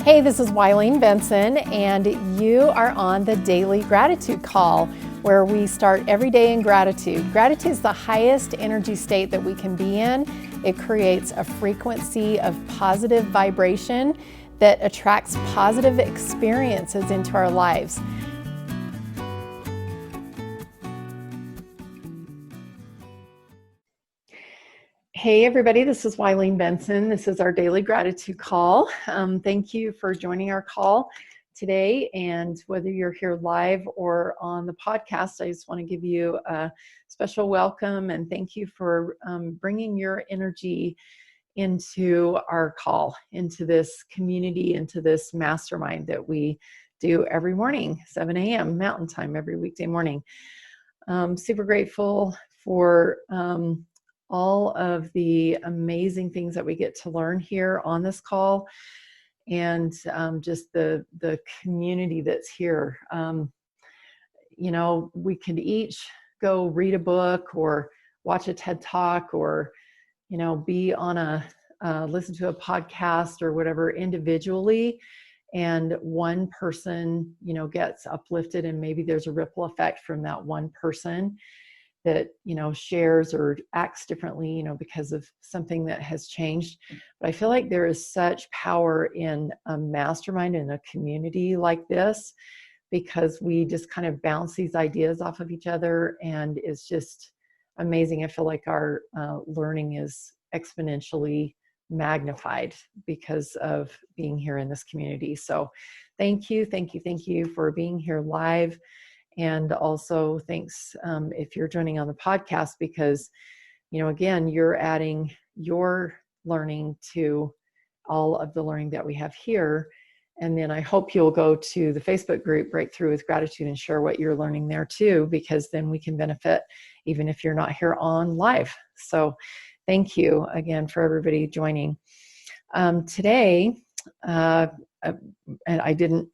Hey, this is Wileen Benson, and you are on the Daily Gratitude Call, where we start every day in gratitude. Gratitude is the highest energy state that we can be in. It creates a frequency of positive vibration that attracts positive experiences into our lives. Hey everybody, this is Wileen Benson. This is our Daily Gratitude Call. Thank you for joining our call today, and whether you're here live or on the podcast, I just want to give you a special welcome and thank you for bringing your energy into our call, into this community, into this mastermind that we do every morning, 7 a.m. Mountain Time, every weekday morning. Super grateful for all of the amazing things that we get to learn here on this call, and just the community that's here. We could each go read a book or watch a TED Talk or, be on listen to a podcast or whatever individually, and one person, gets uplifted, and maybe there's a ripple effect from that one person that shares or acts differently because of something that has changed. But I feel like there is such power in a mastermind in a community like this, because we just kind of bounce these ideas off of each other, and it's just amazing. I feel like our learning is exponentially magnified because of being here in this community. So thank you for being here live. And also thanks if you're joining on the podcast, because, again, you're adding your learning to all of the learning that we have here. And then I hope you'll go to the Facebook group, Breakthrough with Gratitude, and share what you're learning there too, because then we can benefit even if you're not here on live. So thank you again for everybody joining. Today, and I didn't,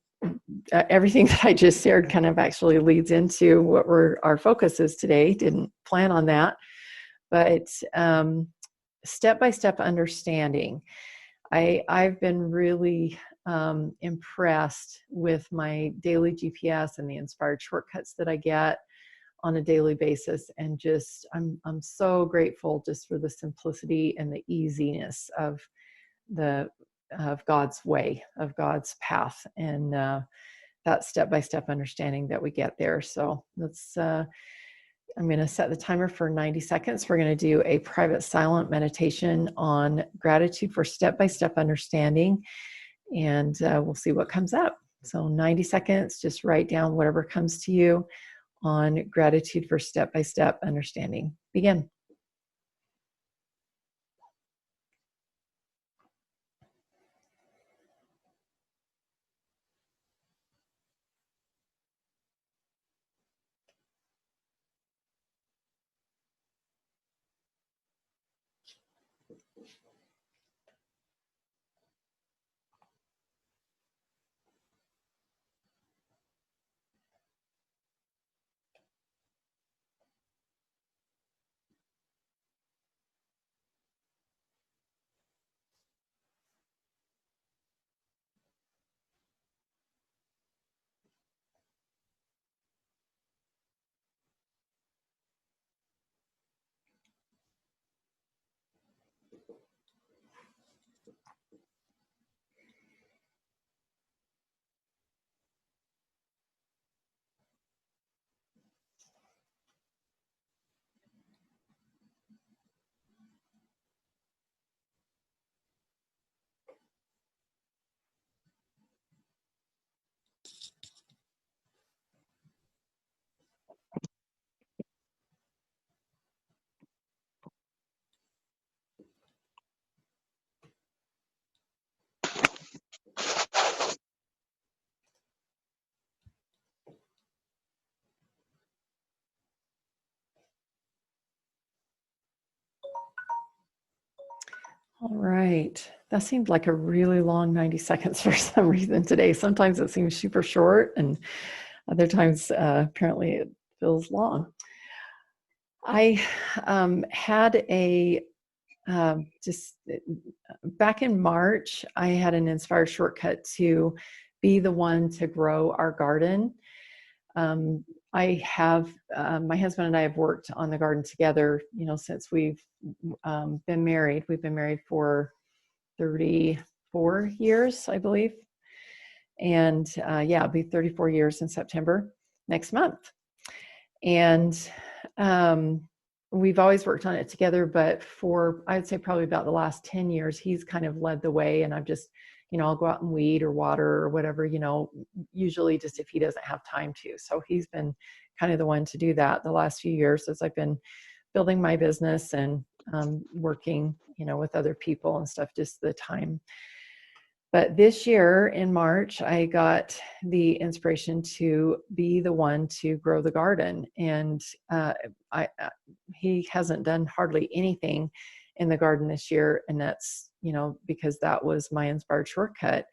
everything that I just shared kind of actually leads into what our focus is today. Didn't plan on that, but step-by-step understanding. I've been really impressed with my daily GPS and the inspired shortcuts that I get on a daily basis, and just I'm so grateful just for the simplicity and the easiness of God's way, of God's path, and that step-by-step understanding that we get there. So I'm going to set the timer for 90 seconds. We're going to do a private silent meditation on gratitude for step-by-step understanding, and we'll see what comes up. So 90 seconds, just write down whatever comes to you on gratitude for step-by-step understanding. Begin. All right. That seemed like a really long 90 seconds for some reason today. Sometimes it seems super short, and other times apparently it feels long. I had a just back in March, I had an inspired shortcut to be the one to grow our garden. I have, my husband and I have worked on the garden together, since we've been married. We've been married for 34 years, I believe. And it'll be 34 years in September next month. And we've always worked on it together, but for, I'd say probably about the last 10 years, he's kind of led the way, and I've just, I'll go out and weed or water or whatever, usually just if he doesn't have time to. So he's been kind of the one to do that the last few years as I've been building my business and working, with other people and stuff, just the time. But this year in March, I got the inspiration to be the one to grow the garden. And he hasn't done hardly anything in the garden this year. And that's, because that was my inspired shortcut.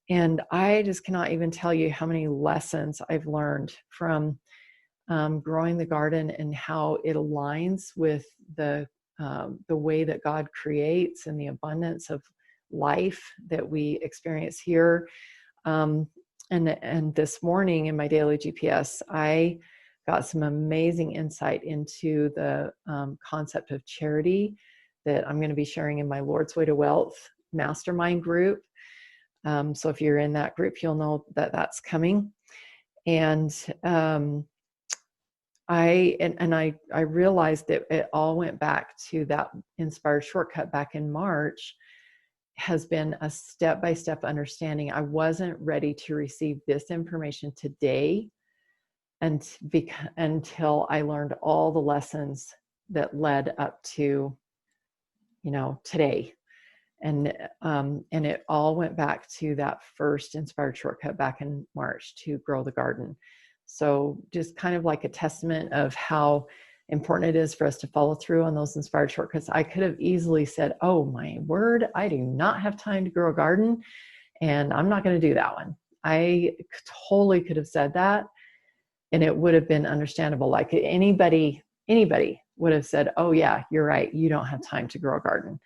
And I just cannot even tell you how many lessons I've learned from growing the garden and how it aligns with the way that God creates and the abundance of life that we experience here. And this morning in my daily GPS, I got some amazing insight into the concept of charity that I'm going to be sharing in my Lord's Way to Wealth mastermind group. So if you're in that group, you'll know that that's coming. And I realized that it all went back to that inspired shortcut back in March. Has been a step-by-step understanding. I wasn't ready to receive this information today until I learned all the lessons that led up to, today. And it all went back to that first inspired shortcut back in March to grow the garden. So just kind of like a testament of how important it is for us to follow through on those inspired shortcuts. I could have easily said, oh my word, I do not have time to grow a garden, and I'm not going to do that one. I totally could have said that, and it would have been understandable. Like anybody would have said, oh yeah, you're right, you don't have time to grow a garden.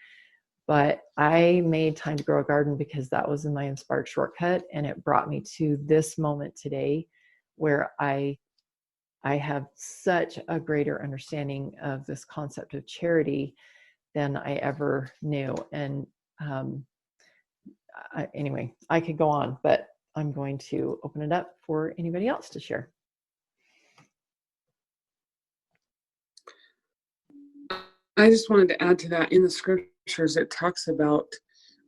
But I made time to grow a garden because that was in my inspired shortcut, and it brought me to this moment today where I have such a greater understanding of this concept of charity than I ever knew. And anyway, I could go on, but I'm going to open it up for anybody else to share. I just wanted to add to that. In the scriptures, it talks about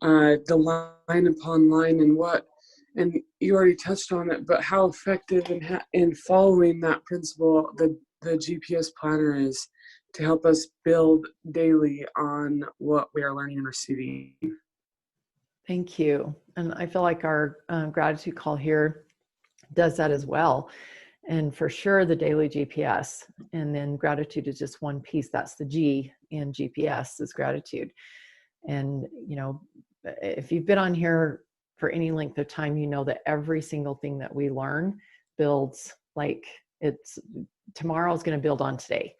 the line upon line and you already touched on it, but how effective in following that principle the GPS planner is to help us build daily on what we are learning and receiving. Thank you. And I feel like our gratitude call here does that as well. And for sure, the daily GPS, and then gratitude is just one piece. That's the G in GPS is gratitude. And, if you've been on here for any length of time, you know that every single thing that we learn builds, like tomorrow's going to build on today.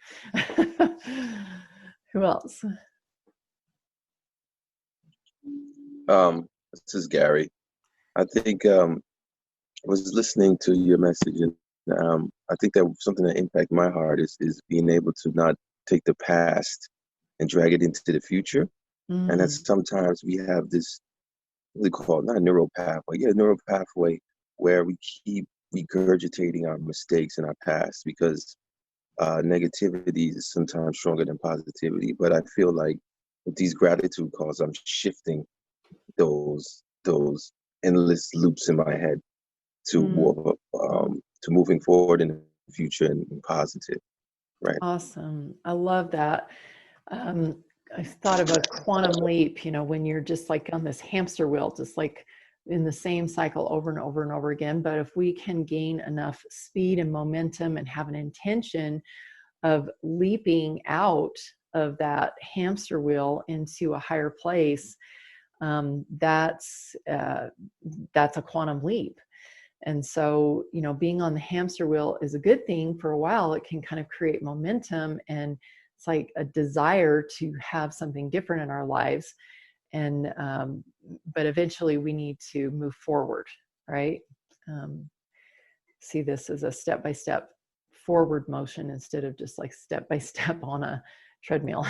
Who else? This is Gary. I think I was listening to your message, and I think that something that impacted my heart is being able to not take the past and drag it into the future. And that sometimes we have this, what we call not a neural pathway where we keep regurgitating our mistakes in our past because negativity is sometimes stronger than positivity. But I feel like with these gratitude calls, I'm shifting those endless loops in my head to moving forward in the future and positive. Right. Awesome. I love that. I thought of a quantum leap, when you're just like on this hamster wheel, just like in the same cycle over and over and over again. But if we can gain enough speed and momentum and have an intention of leaping out of that hamster wheel into a higher place, that's a quantum leap. And so, being on the hamster wheel is a good thing for a while. It can kind of create momentum and it's like a desire to have something different in our lives. And, but eventually we need to move forward, right? See this as a step-by-step forward motion instead of just like step-by-step on a treadmill.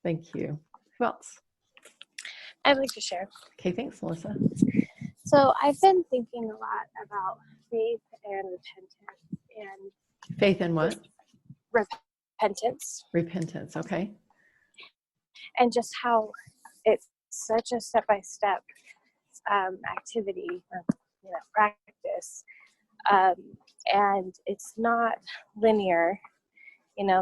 Thank you. Who else? I'd like to share. Okay, thanks, Melissa. So I've been thinking a lot about faith and repentance and Faith in what? repentance, Repentance, okay. and just how it's such a step-by-step activity, practice, and it's not linear.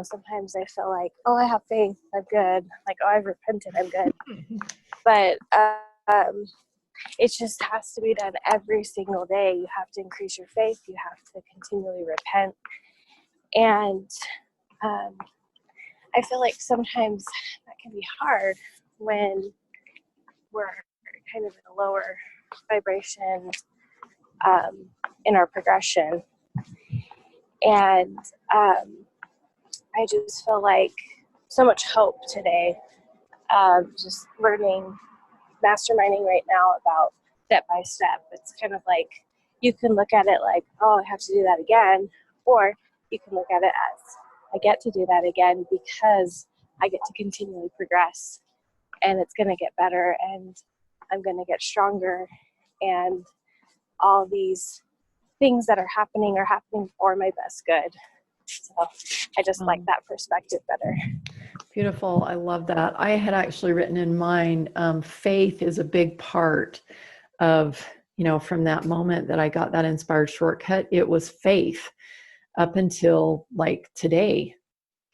Sometimes I feel like, oh, I have faith, I'm good. Like, oh, I've repented, I'm good. But it just has to be done every single day. You have to increase your faith. You have to continually repent. And I feel like sometimes that can be hard when we're kind of in a lower vibration in our progression. And I just feel like so much hope today. Just learning, masterminding right now about step by step. It's kind of like you can look at it like, oh, I have to do that again. Or you can look at it as, I get to do that again because I get to continually progress. And it's going to get better and I'm going to get stronger. And all these things that are happening for my best good. So I just like that perspective better. Beautiful. I love that. I had actually written in mine, faith is a big part of, from that moment that I got that inspired shortcut, it was faith up until like today.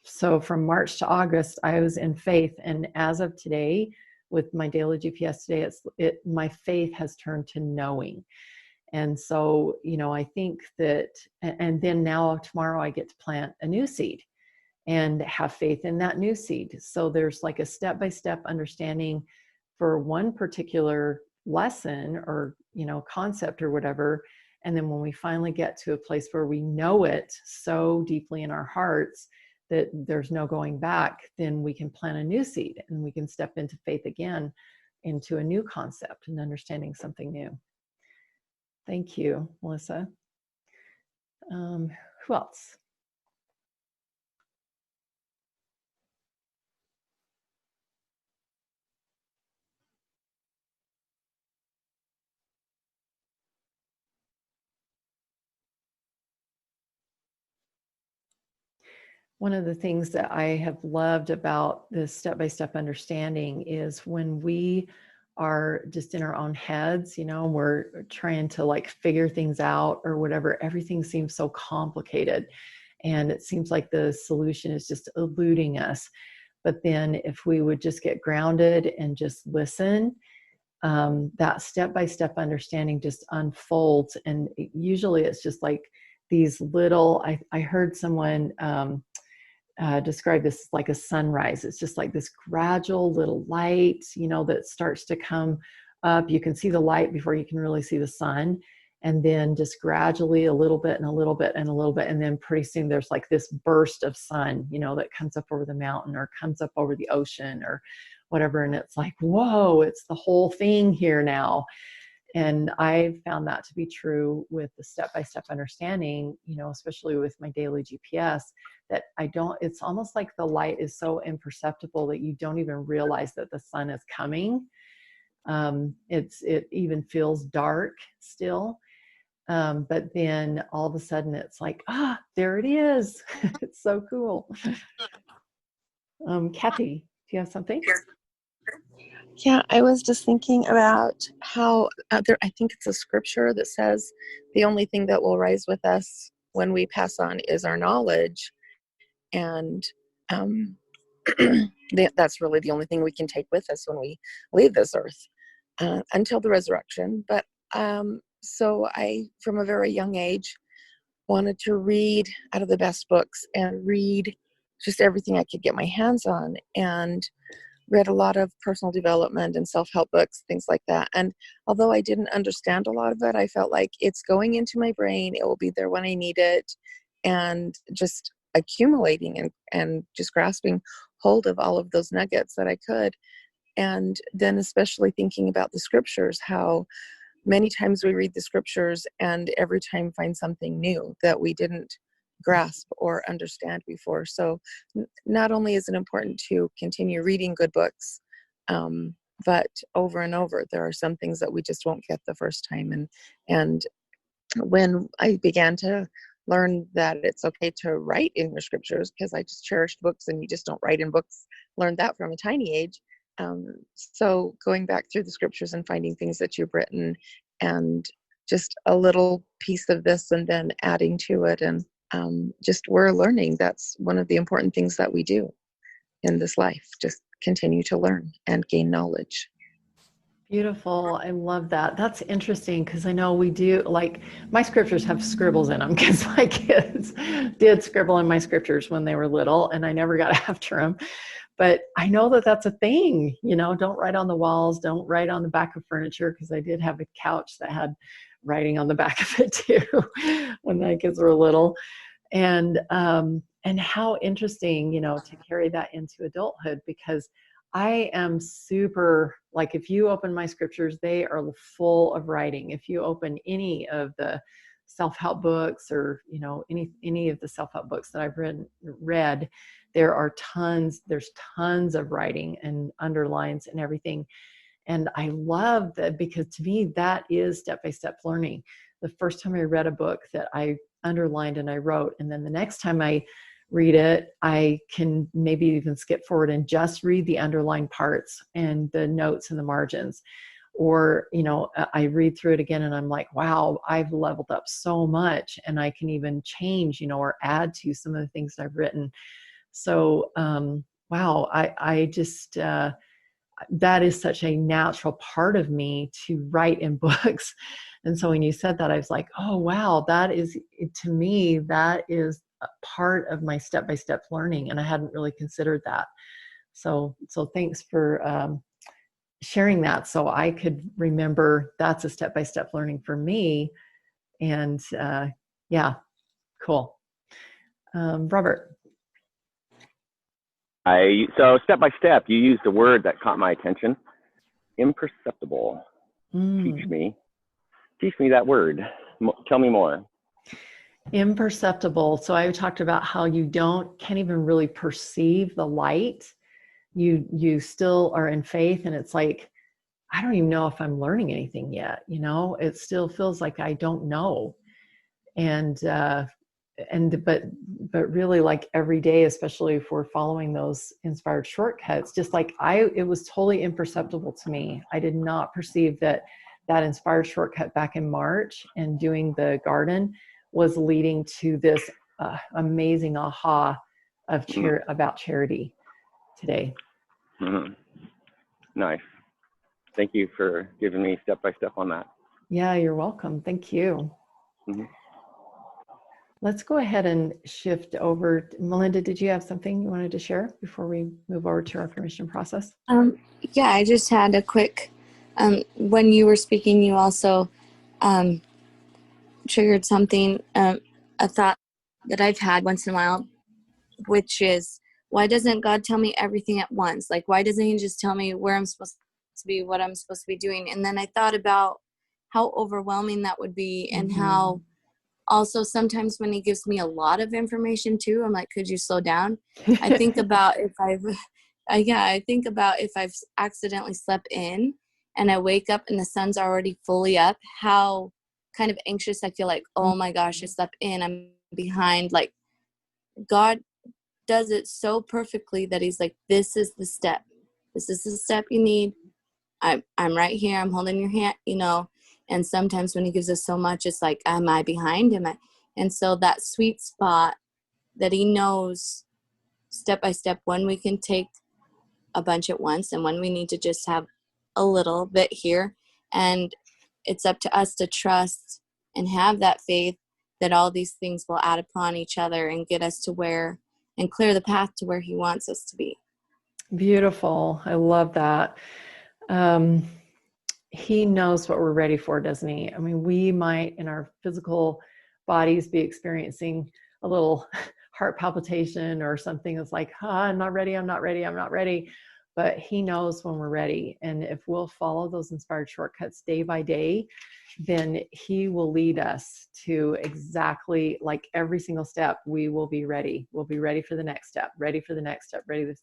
So from March to August, I was in faith. And as of today, with my daily GPS today, my faith has turned to knowing. And so, I think that, and then now tomorrow I get to plant a new seed and have faith in that new seed. So there's like a step-by-step understanding for one particular lesson or, concept or whatever. And then when we finally get to a place where we know it so deeply in our hearts that there's no going back, then we can plant a new seed and we can step into faith again, into a new concept and understanding something new. Thank you, Melissa. Who else? One of the things that I have loved about this step-by-step understanding is when we are just in our own heads, we're trying to like figure things out or whatever, everything seems so complicated and it seems like the solution is just eluding us. But then if we would just get grounded and just listen, that step-by-step understanding just unfolds. And usually it's just like these little, I heard someone describe this like a sunrise. It's just like this gradual little light, that starts to come up. You can see the light before you can really see the sun. And then just gradually a little bit and a little bit and a little bit. And then pretty soon there's like this burst of sun, that comes up over the mountain or comes up over the ocean or whatever. And it's like, whoa, it's the whole thing here now. And I found that to be true with the step-by-step understanding, especially with my daily GPS, that it's almost like the light is so imperceptible that you don't even realize that the sun is coming. It even feels dark still. But then all of a sudden it's like, there it is. It's so cool. Kathy, do you have something? Yeah, I was just thinking about how I think it's a scripture that says the only thing that will rise with us when we pass on is our knowledge. And that's really the only thing we can take with us when we leave this earth until the resurrection. But so I, from a very young age, wanted to read out of the best books and read just everything I could get my hands on, and read a lot of personal development and self-help books, things like that. And although I didn't understand a lot of it, I felt like it's going into my brain. It will be there when I need it. And just accumulating and just grasping hold of all of those nuggets that I could. And then especially thinking about the scriptures, how many times we read the scriptures and every time find something new that we didn't grasp or understand before. So not only is it important to continue reading good books, but over and over, there are some things that we just won't get the first time. And when I began to learn that it's okay to write in your scriptures, because I just cherished books and you just don't write in books, learned that from a tiny age. So going back through the scriptures and finding things that you've written and just a little piece of this and then adding to it. And just we're learning. That's one of the important things that we do in this life, just continue to learn and gain knowledge. Beautiful. I love that. That's interesting because I know we do, like, my scriptures have scribbles in them because my kids did scribble in my scriptures when they were little and I never got after them. But I know that that's a thing, don't write on the walls, don't write on the back of furniture, because I did have a couch that had writing on the back of it too when my kids were little. And how interesting, to carry that into adulthood, because I am super, like, if you open my scriptures, they are full of writing. If you open any of the self-help books or, any of the self-help books that I've read, there's tons of writing and underlines and everything. And I love that, because to me, that is step-by-step learning. The first time I read a book that I underlined and I wrote, and then the next time I read it, I can maybe even skip forward and just read the underlined parts and the notes and the margins. Or, I read through it again and I'm like, wow, I've leveled up so much, and I can even change, or add to some of the things that I've written. So, wow, I just, that is such a natural part of me to write in books. And so when you said that, I was like, oh, wow, that is, to me, that is a part of my step-by-step learning. And I hadn't really considered that. So thanks for sharing that. So I could remember that's a step-by-step learning for me. And yeah, cool. Robert. So step by step, you used a word that caught my attention. Imperceptible. Teach me that word. Tell me more. Imperceptible. So I talked about how you can't even really perceive the light. You still are in faith, and it's like, I don't even know if I'm learning anything yet. It still feels like I don't know. But really, like, every day, especially if we're following those inspired shortcuts, just like it was totally imperceptible to me. I did not perceive that inspired shortcut back in March and doing the garden was leading to this amazing aha of about charity today. Mm-hmm. Nice. Thank you for giving me step by step on that. Yeah, you're welcome. Thank you. Mm-hmm. Let's go ahead and shift over. Melinda, did you have something you wanted to share before we move over to our permission process? Yeah, I just had a quick, when you were speaking, you also triggered something, a thought that I've had once in a while, which is, why doesn't God tell me everything at once? Like, why doesn't he just tell me where I'm supposed to be, what I'm supposed to be doing? And then I thought about how overwhelming that would be, and how also sometimes when he gives me a lot of information too, I'm like, could you slow down? I think about if I've accidentally slept in and I wake up and the sun's already fully up, how kind of anxious I feel, like, oh my gosh, I slept in, I'm behind. Like, God does it so perfectly that he's like, this is the step you need. I'm right here, I'm holding your hand, And sometimes when he gives us so much, it's like, am I behind him? And so that sweet spot that he knows step by step when we can take a bunch at once and when we need to just have a little bit here. And it's up to us to trust and have that faith that all these things will add upon each other and get us to where, and clear the path to where he wants us to be. Beautiful. I love that. He knows what we're ready for, doesn't he? I mean, we might in our physical bodies be experiencing a little heart palpitation or something that's like, I'm not ready, I'm not ready, I'm not ready. But he knows when we're ready. And if we'll follow those inspired shortcuts day by day, then he will lead us to exactly, like, every single step. We will be ready. We'll be ready for the next step, ready for the next step, ready.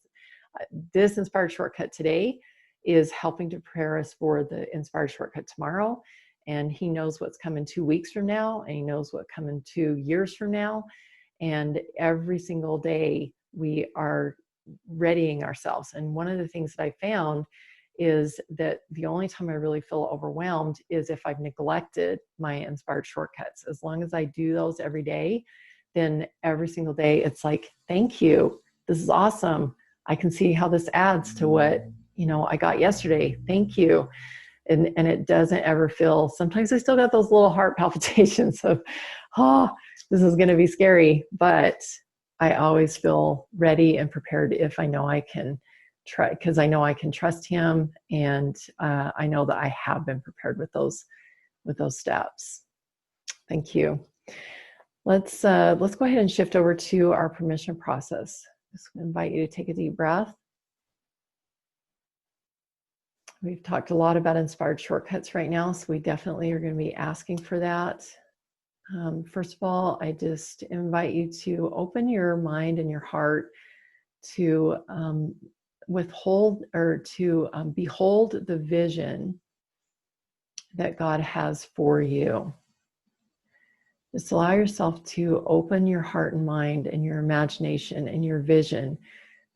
This inspired shortcut today is helping to prepare us for the inspired shortcut tomorrow. And he knows what's coming 2 weeks from now, and he knows what's coming 2 years from now. And every single day we are readying ourselves. And one of the things that I found is that the only time I really feel overwhelmed is if I've neglected my inspired shortcuts. As long as I do those every day, then every single day it's like, thank you. This is awesome. I can see how this adds to what, I got yesterday. Thank you. And it doesn't ever feel, sometimes I still got those little heart palpitations of, this is going to be scary, but I always feel ready and prepared if I know I can try, because I know I can trust him, and I know that I have been prepared with those steps. Thank you. Let's go ahead and shift over to our permission process. Just invite you to take a deep breath. We've talked a lot about inspired shortcuts right now, so we definitely are going to be asking for that. First of all, I just invite you to open your mind and your heart to behold the vision that God has for you. Just allow yourself to open your heart and mind and your imagination and your vision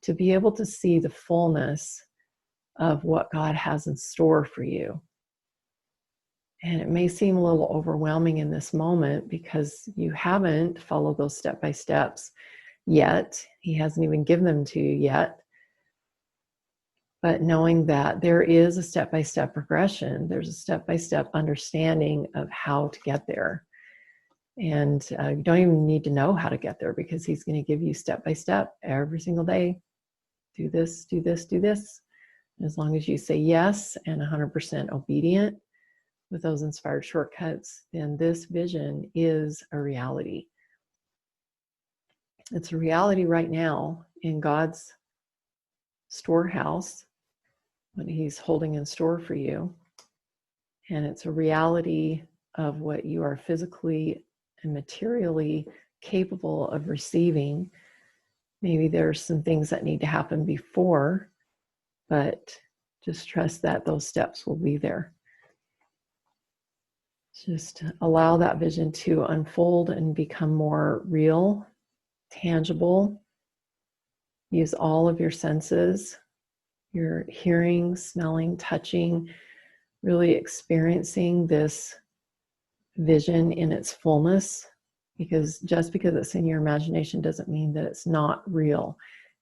to be able to see the fullness of what God has in store for you. And it may seem a little overwhelming in this moment because you haven't followed those step-by-steps yet. He hasn't even given them to you yet. But knowing that there is a step-by-step progression, there's a step-by-step understanding of how to get there. And you don't even need to know how to get there, because he's going to give you step-by-step every single day. Do this, do this, do this. As long as you say yes and 100% obedient with those inspired shortcuts, then this vision is a reality. It's a reality right now in God's storehouse, what he's holding in store for you. And it's a reality of what you are physically and materially capable of receiving. Maybe there's some things that need to happen before, but just trust that those steps will be there. Just allow that vision to unfold and become more real, tangible. Use all of your senses, your hearing, smelling, touching, really experiencing this vision in its fullness, because just because it's in your imagination doesn't mean that it's not real.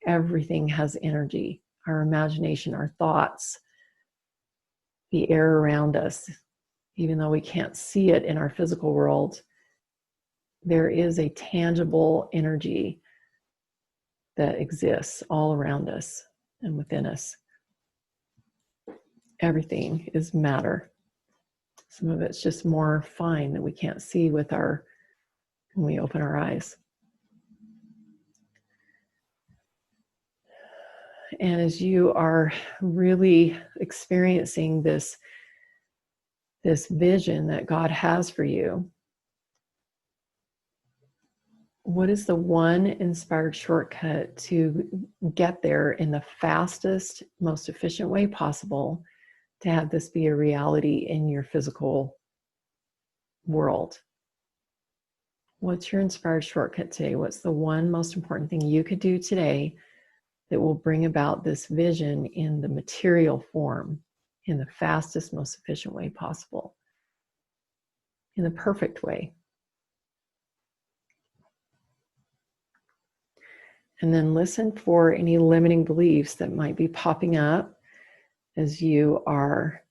Everything has energy. Our imagination, our thoughts, the air around us, even though we can't see it in our physical world, there is a tangible energy that exists all around us and within us. Everything is matter. Some of it's just more fine that we can't see when we open our eyes. And as you are really experiencing this vision that God has for you, what is the one inspired shortcut to get there in the fastest, most efficient way possible to have this be a reality in your physical world? What's your inspired shortcut today? What's the one most important thing you could do today that will bring about this vision in the material form in the fastest, most efficient way possible, in the perfect way? And then listen for any limiting beliefs that might be popping up as you are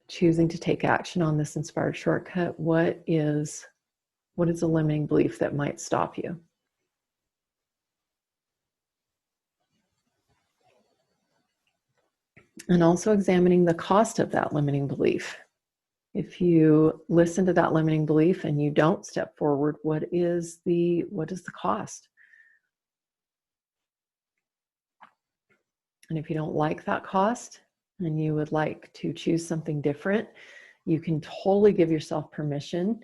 choosing to take action on this inspired shortcut. What is a limiting belief that might stop you? And also examining the cost of that limiting belief. If you listen to that limiting belief and you don't step forward, what is the cost? And if you don't like that cost and you would like to choose something different, you can totally give yourself permission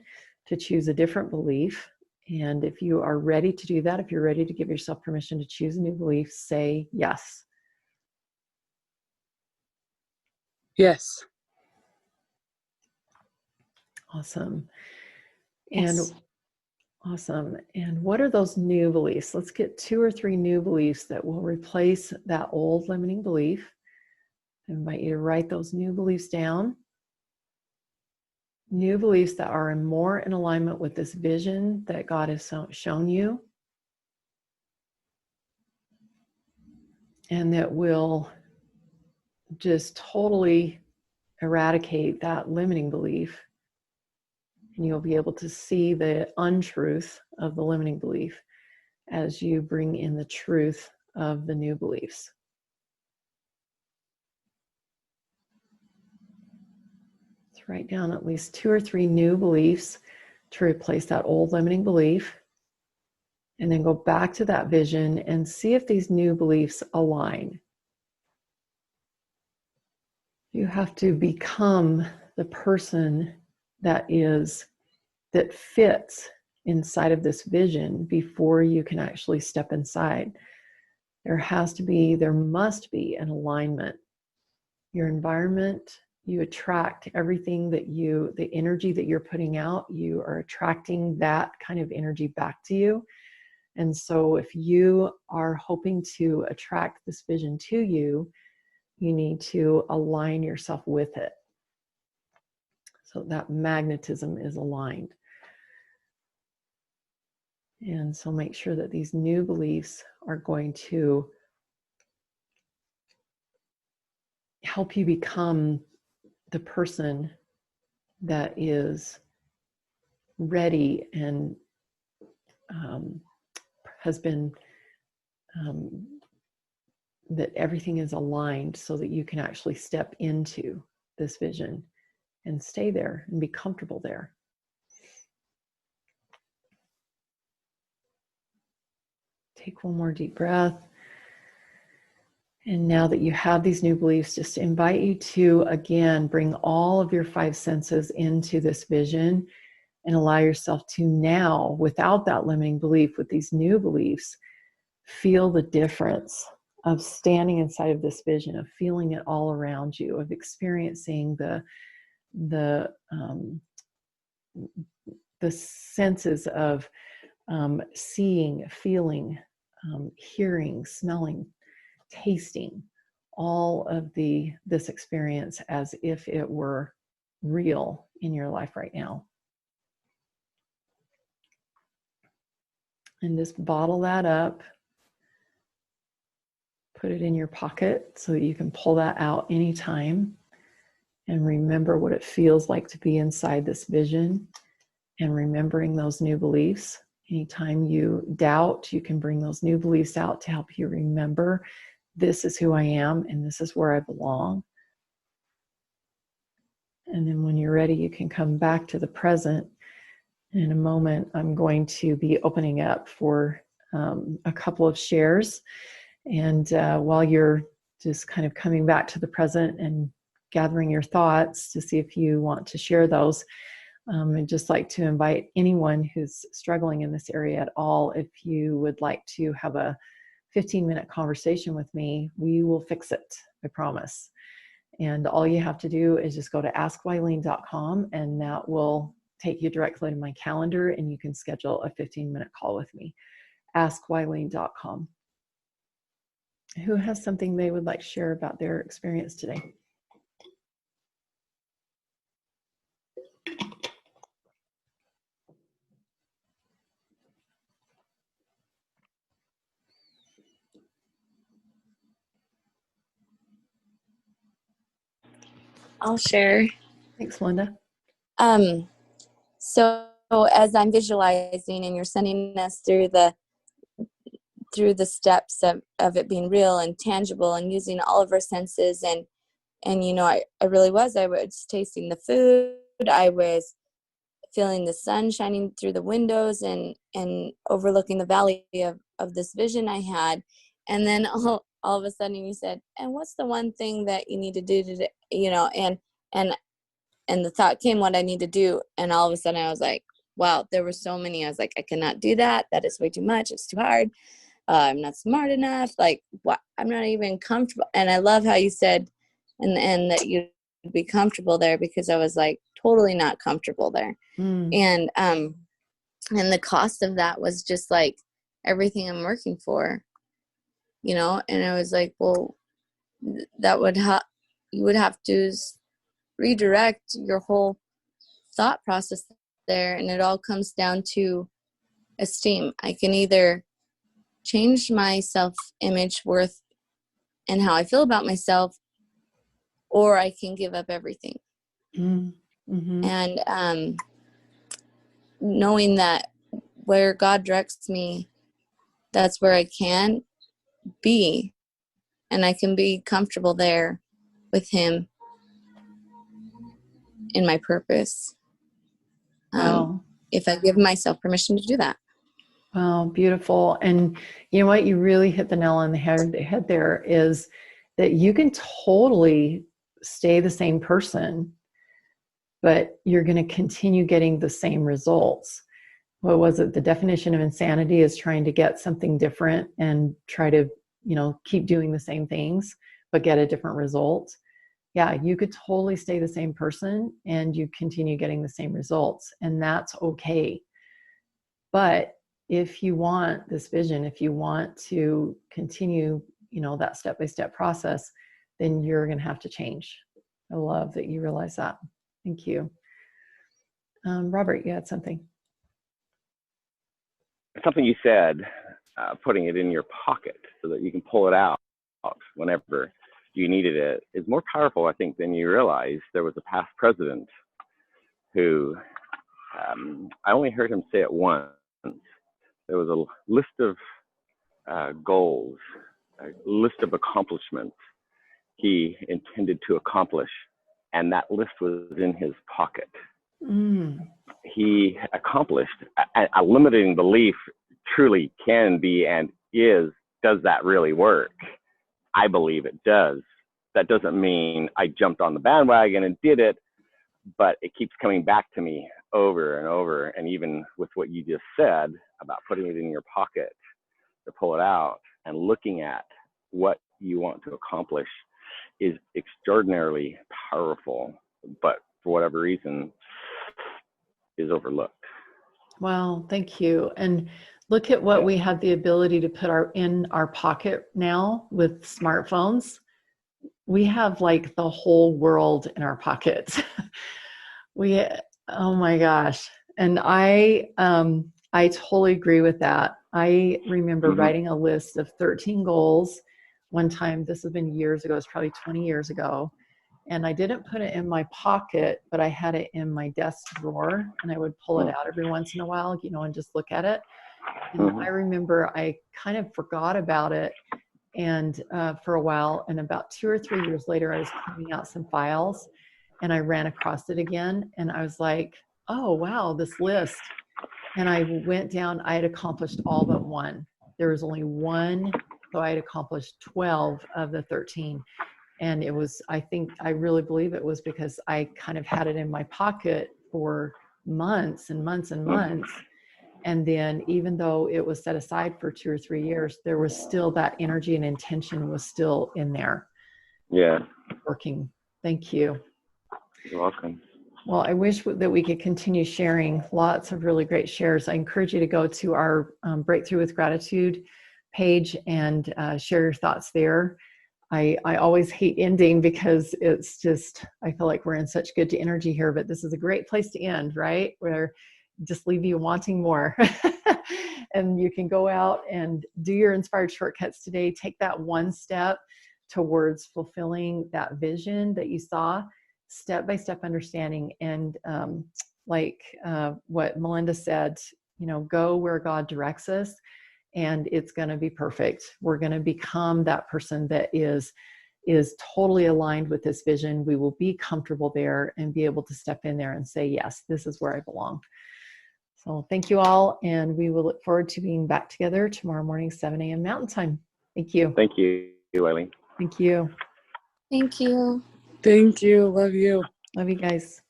to choose a different belief. And if you are ready to do that, if you're ready to give yourself permission to choose a new belief, say yes. Yes. Awesome. Yes. And awesome. And what are those new beliefs? Let's get 2 or 3 new beliefs that will replace that old limiting belief. I invite you to write those new beliefs down. New beliefs that are more in alignment with this vision that God has shown you, and that will just totally eradicate that limiting belief. And you'll be able to see the untruth of the limiting belief as you bring in the truth of the new beliefs. Let's write down at least 2 or 3 new beliefs to replace that old limiting belief. And then go back to that vision and see if these new beliefs align. You have to become the person that fits inside of this vision before you can actually step inside. There must be an alignment. Your environment, you attract everything the energy that you're putting out, you are attracting that kind of energy back to you. And so if you are hoping to attract this vision to you, you need to align yourself with it so that magnetism is aligned. And so make sure that these new beliefs are going to help you become the person that is ready and has been, that everything is aligned so that you can actually step into this vision and stay there and be comfortable there. Take one more deep breath. And now that you have these new beliefs, just invite you to, again, bring all of your 5 senses into this vision and allow yourself to now, without that limiting belief, with these new beliefs, feel the difference of standing inside of this vision, of feeling it all around you, of experiencing the senses of seeing, feeling, hearing, smelling, tasting, all of this experience as if it were real in your life right now. And just bottle that up. Put it in your pocket so that you can pull that out anytime. And remember what it feels like to be inside this vision and remembering those new beliefs. Anytime you doubt, you can bring those new beliefs out to help you remember, this is who I am and this is where I belong. And then when you're ready, you can come back to the present. In a moment, I'm going to be opening up for a couple of shares. And while you're just kind of coming back to the present and gathering your thoughts to see if you want to share those, I'd just like to invite anyone who's struggling in this area at all, if you would like to have a 15-minute conversation with me, we will fix it, I promise. And all you have to do is just go to askwylene.com, and that will take you directly to my calendar, and you can schedule a 15-minute call with me. askwylene.com. Who has something they would like to share about their experience today? I'll share. Thanks, Linda. So as I'm visualizing and you're sending us through the steps of it being real and tangible and using all of our senses, and I really was tasting the food I was feeling the sun shining through the windows and overlooking the valley of this vision I had. And then all of a sudden you said, and what's the one thing that you need to do today? And the thought came what I need to do. And all of a sudden I was like, wow, there were so many. I was like, I cannot do that. That is way too much. It's too hard. I'm not smart enough. Like, what? I'm not even comfortable. And I love how you said, and that you'd be comfortable there, because I was like totally not comfortable there. And the cost of that was just like everything I'm working for, and I was like, well, that would you would have to redirect your whole thought process there. And it all comes down to esteem. I can either change my self-image, worth, and how I feel about myself, or I can give up everything. Mm-hmm. And knowing that where God directs me, that's where I can be, and I can be comfortable there with him in my purpose. Wow. If I give myself permission to do that. Wow, beautiful. And you know what? You really hit the nail on the head there, is that you can totally stay the same person, but you're going to continue getting the same results. What was it? The definition of insanity is trying to get something different and try to, keep doing the same things, but get a different result. Yeah, you could totally stay the same person and you continue getting the same results, and that's okay. But if you want this vision, if you want to continue, that step-by-step process, then you're going to have to change. I love that you realize that. Thank you. Robert, you had something. Something you said, putting it in your pocket so that you can pull it out whenever you needed it, is more powerful, I think, than you realize. There was a past president who, I only heard him say it once. There was a list of goals, a list of accomplishments he intended to accomplish, and that list was in his pocket. He accomplished a limiting belief truly can be and is, does that really work? I believe it does. That doesn't mean I jumped on the bandwagon and did it, but it keeps coming back to me over and over. And even with what you just said about putting it in your pocket to pull it out and looking at what you want to accomplish is extraordinarily powerful, but for whatever reason is overlooked. Wow, thank you. And look at what we have the ability to put in our pocket now with smartphones. We have like the whole world in our pockets. Oh my gosh. And I totally agree with that. I remember writing a list of 13 goals one time. This has been years ago. It's probably 20 years ago. And I didn't put it in my pocket, but I had it in my desk drawer, and I would pull it out every once in a while, and just look at it. And I remember I kind of forgot about it and for a while, and about 2 or 3 years later, I was cleaning out some files and I ran across it again, and I was like, oh wow, this list. And I went down, I had accomplished all but one. There was only one, so I had accomplished 12 of the 13. And it was, I really believe it was because I kind of had it in my pocket for months and months and months. And then even though it was set aside for 2 or 3 years, there was still that energy and intention was still in there. Yeah. Working. Thank you. You're welcome. Well, I wish that we could continue sharing lots of really great shares. I encourage you to go to our Breakthrough with Gratitude page and share your thoughts there. I always hate ending because it's just, I feel like we're in such good energy here, but this is a great place to end, right? Where just leave you wanting more. And you can go out and do your inspired shortcuts today. Take that one step towards fulfilling that vision that you saw, step-by-step understanding. And what Melinda said, go where God directs us. And it's going to be perfect. We're going to become that person that is is totally aligned with this vision, we will be comfortable there and be able to step in there and say, yes, this is where I belong. So thank you all, and we will look forward to being back together tomorrow morning, 7 a.m. Mountain Time. Thank you. Thank you, Eileen. Thank you. Thank you. Thank you. Love you. Love you guys.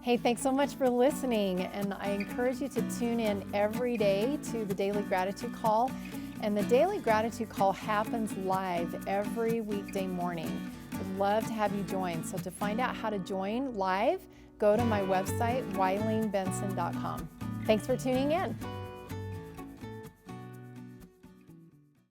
Hey, thanks so much for listening. And I encourage you to tune in every day to the Daily Gratitude Call. And the Daily Gratitude Call happens live every weekday morning. I'd love to have you join. So to find out how to join live, go to my website, WileenBenson.com. Thanks for tuning in.